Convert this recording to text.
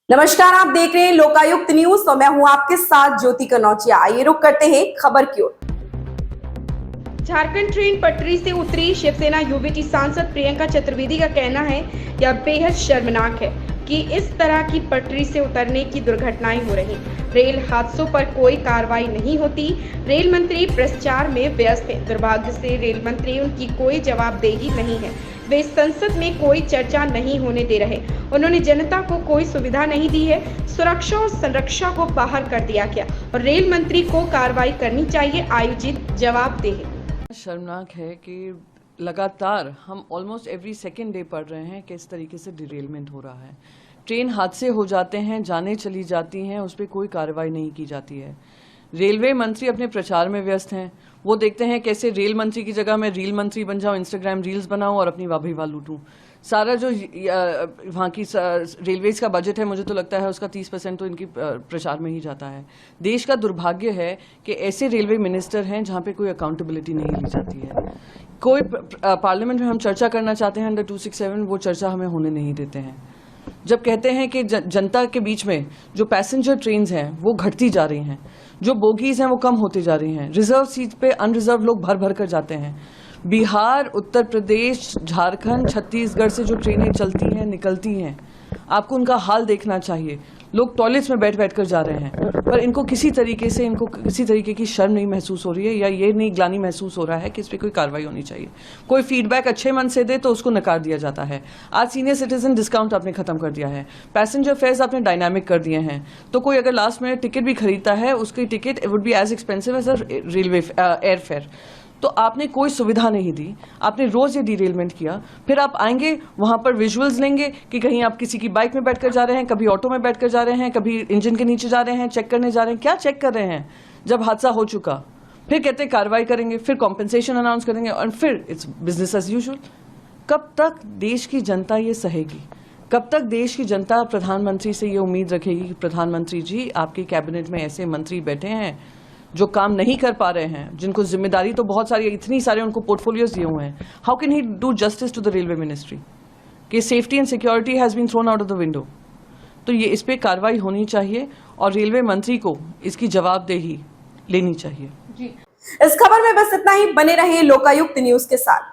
नमस्कार, आप देख रहे हैं लोकायुक्त न्यूज। तो मैं हूं आपके साथ ज्योति कनौजिया। आइए रुक करते हैं खबर की ओर। झारखंड ट्रेन पटरी से उतरी शिवसेना यूबीटी सांसद प्रियंका चतुर्वेदी का कहना है यह बेहद शर्मनाक है कि इस तरह की पटरी से उतरने की दुर्घटनाएं हो रही। रेल हादसों पर कोई कार्रवाई नहीं होती। रेल मंत्री प्रचार में व्यस्त है। दुर्भाग्य से रेल मंत्री उनकी कोई जवाबदेही नहीं है। वे संसद में कोई चर्चा नहीं होने दे रहे। उन्होंने जनता को कोई सुविधा नहीं दी है। सुरक्षा और संरक्षा को बाहर कर दिया गया और रेल मंत्री को कार्रवाई करनी चाहिए। आयोजित जवाबदेही। शर्मनाक है कि लगातार हम ऑलमोस्ट एवरी सेकेंड डे पढ़ रहे हैं कि इस तरीके से डिरेलमेंट हो रहा है। ट्रेन हादसे हो जाते हैं, जानें चली जाती हैं, उस पर कोई कार्रवाई नहीं की जाती है। रेलवे मंत्री अपने प्रचार में व्यस्त हैं। वो देखते हैं कैसे रेल मंत्री की जगह मैं रील मंत्री बन जाऊं, इंस्टाग्राम रील्स बनाऊं और अपनी वाह वाह लूटूं। सारा जो वहाँ की रेलवेज का बजट है, मुझे तो लगता है उसका 30% तो इनकी प्रचार में ही जाता है। देश का दुर्भाग्य है कि ऐसे रेलवे मिनिस्टर हैं जहाँ पे कोई अकाउंटेबिलिटी नहीं ली जाती है। कोई पार्लियामेंट में हम चर्चा करना चाहते हैं अंडर 267, वो चर्चा हमें होने नहीं देते हैं। जब कहते हैं कि जनता के बीच में जो पैसेंजर ट्रेन्स हैं वो घटती जा रही हैं, जो बोगीज हैं वो कम होती जा रही हैं, रिजर्व सीट पे अनरिजर्व लोग भर भर कर जाते हैं। बिहार, उत्तर प्रदेश, झारखंड, छत्तीसगढ़ से जो ट्रेनें चलती हैं, निकलती हैं, आपको उनका हाल देखना चाहिए। लोग टॉयलेट्स में बैठ बैठ कर जा रहे हैं, पर इनको किसी तरीके की शर्म नहीं महसूस हो रही है या ये नहीं ग्लानि महसूस हो रहा है कि इस पर कोई कार्रवाई होनी चाहिए। कोई फीडबैक अच्छे मन से दे तो उसको नकार दिया जाता है। आज सीनियर सिटीजन डिस्काउंट आपने खत्म कर दिया है, पैसेंजर फेयर्स आपने डायनामिक कर दिए हैं, तो कोई अगर लास्ट में टिकट भी खरीदता है उसकी ticket would be as expensive as a railway air fare. तो आपने कोई सुविधा नहीं दी, आपने रोज ये डिरेलमेंट किया। फिर आप आएंगे वहां पर विजुअल्स लेंगे कि कहीं आप किसी की बाइक में बैठकर जा रहे हैं, कभी ऑटो में बैठकर जा रहे हैं, कभी इंजन के नीचे जा रहे हैं, चेक करने जा रहे हैं। क्या चेक कर रहे हैं जब हादसा हो चुका? फिर कहते हैं कार्रवाई करेंगे, फिर कॉम्पेंसेशन अनाउंस करेंगे और फिर इट्स बिजनेस एज यूजुअल। कब तक देश की जनता ये सहेगी? कब तक देश की जनता प्रधानमंत्री से ये उम्मीद रखेगी कि प्रधानमंत्री जी आपके कैबिनेट में ऐसे मंत्री बैठे हैं जो काम नहीं कर पा रहे हैं, जिनको जिम्मेदारी तो बहुत सारी, इतनी सारे उनको पोर्टफोलियोज दिए हुए हैं। How can he do justice to the railway ministry कि safety and security has been thrown out of the window? तो ये इस पे कार्रवाई होनी चाहिए और रेलवे मंत्री को इसकी जवाबदेही लेनी चाहिए। जी, इस खबर में बस इतना ही। बने रहे लोकायुक्त न्यूज के साथ।